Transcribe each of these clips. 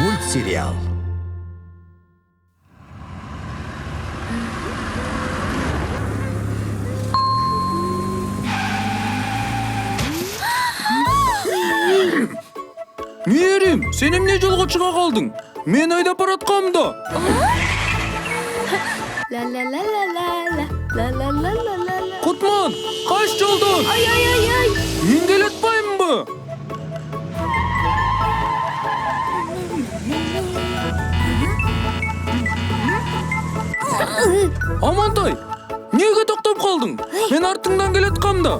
Мультсериал. Мээрим, сен эмне жолго чыга калдың? Мен айдап бараткам да. Ла-ла-ла-ла-ла-ла-ла-ла-ла-ла-ла. Кутман, кайсы жолдон? Ай. Мен келе атпаймынбы? Амантай, неге токтоп калдың? Мен артыңдан келе аткам да.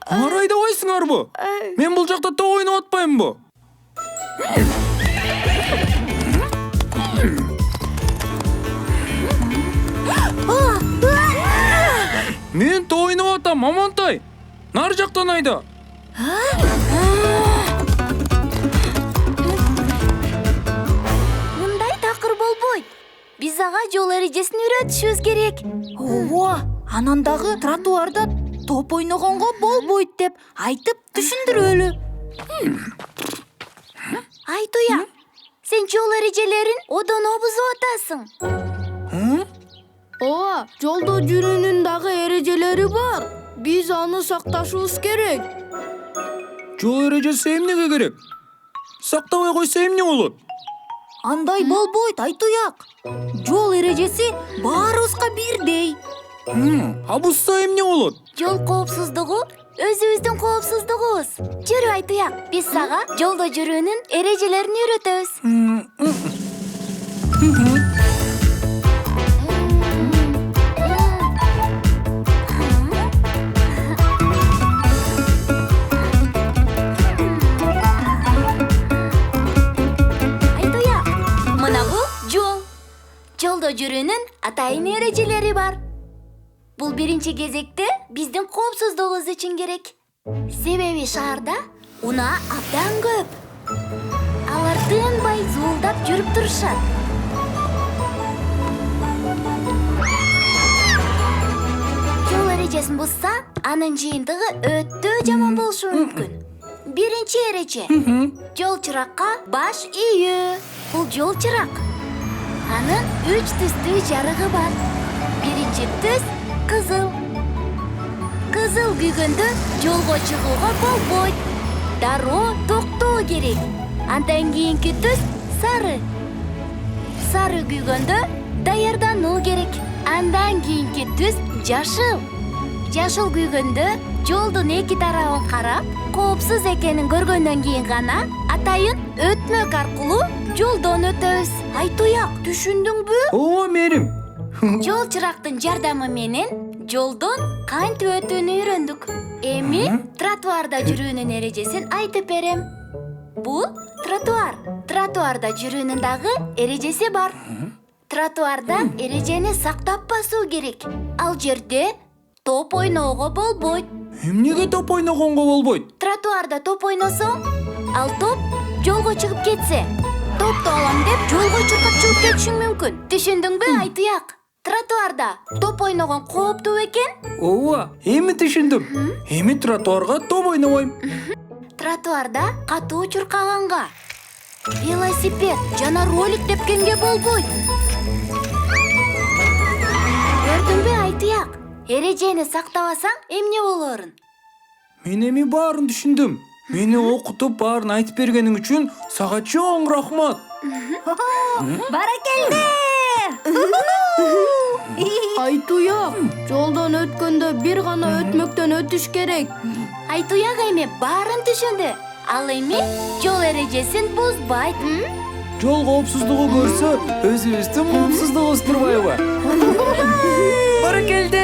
Ар айдабайсыңарбы? Мен бул жакта топ ойноп атпаймынбы? Мен топ ойноп атам, Амантай. Нар жактан айда. Мындай такыр болбойт. Биз ага жол эрежесин үйрөтүшүбүз керек. Ооба, анан дагы тротуарда топ ойногонго болбойт деп айтып түшүндүрөлү. Ай Туя, сен жол эрежелерин одоно бузуп атасың. Ооба, жолдо жүрүүнүн дагы эрежелери бар. Биз аны сакташыбыз керек. Жол эрежеси эмнеге керек? Сактабай койсо эмне болот? Андай болбойт, Айтуяк. Жол эрежеси баарыбызга бирдей. А бузса эмне болот? Жол коопсуздугу өзүбүздүн коопсуздугубуз. Жүрү Ай Туя, биз сага жолдо жүрүүнүн эрежелерин үйрөтөбүз. Ай Туя, мына бул жол. Жолдо жүрүүнүн атайын эрежелери бар. Бул биринчи кезекте биздин коопсуздугубуз үчүн керек. Себеби шаарда унаа абдан көп. Алар тынбай зуулдап жүрүп турушат. Жол эрежесин бузса, анын жыйынтыгы өтө жаман болушу мүмкүн. Биринчи эреже. Жол чыракка баш ийүү. Бул жол чырак. Анын 3 түстүү жарыгы бар. Биринчи түс кызыл. Кызыл күйгөндө жолго чыгууга болбойт. Дароо токтоо керек. Андан кийинки түс сары. Сары күйгөндө даярдануу керек. Андан кийинки түс жашыл. Жашыл күйгөндө жолдун эки тарабын карап, коопсуз экенин көргөндөн кийин гана атайын өтмөк аркылуу жолдон өтөбүз. Ай Туяк, түшүндүңбү? Ооба, Мээрим. Жол чырактын жардамы менен жолдон кантип өтүүнү үйрөндүк. Эми тротуарда жүрүүнүн эрежесин айтып берем. Бул тротуар. Тротуарда жүрүүнүн дагы эрежеси бар. Тротуарда эрежени сактап басуу керек. Ал жерде топ ойноого болбойт. Эмнеге топ ойногонго болбойт? Тротуарда топ ойносоң, ал топ жолго чыгып кетсе, топту алам деп жолго чыркап чыгып кетишиң мүмкүн. Түшүндүңбү Ай Туяк? Тротуарда топ ойногон кооптуу экен. Ооба, эми түшүндүм. Эми тротуарга топ ойнобойм. Тротуарда катуу чуркаганга, велосипед жана ролик тепкенге болбойт. Көрдүңбү Ай Туяк? Эрежени сактабасаң эмне болорун? Мен эми баарын түшүндүм. Мени окутуп баарын айтып бергениң үчүн сага чоң рахмат. Баракелде! Ай Туя, жолдон өткөндө бир гана өтмөктөн өтүш керек. Ай Туяк эми баарын түшүндү. Ал эми жол эрежесин бузбайт. Жол коопсуздугу көрсө, өзүбүздүн коопсуздугубуз турбайбы? Баракелде!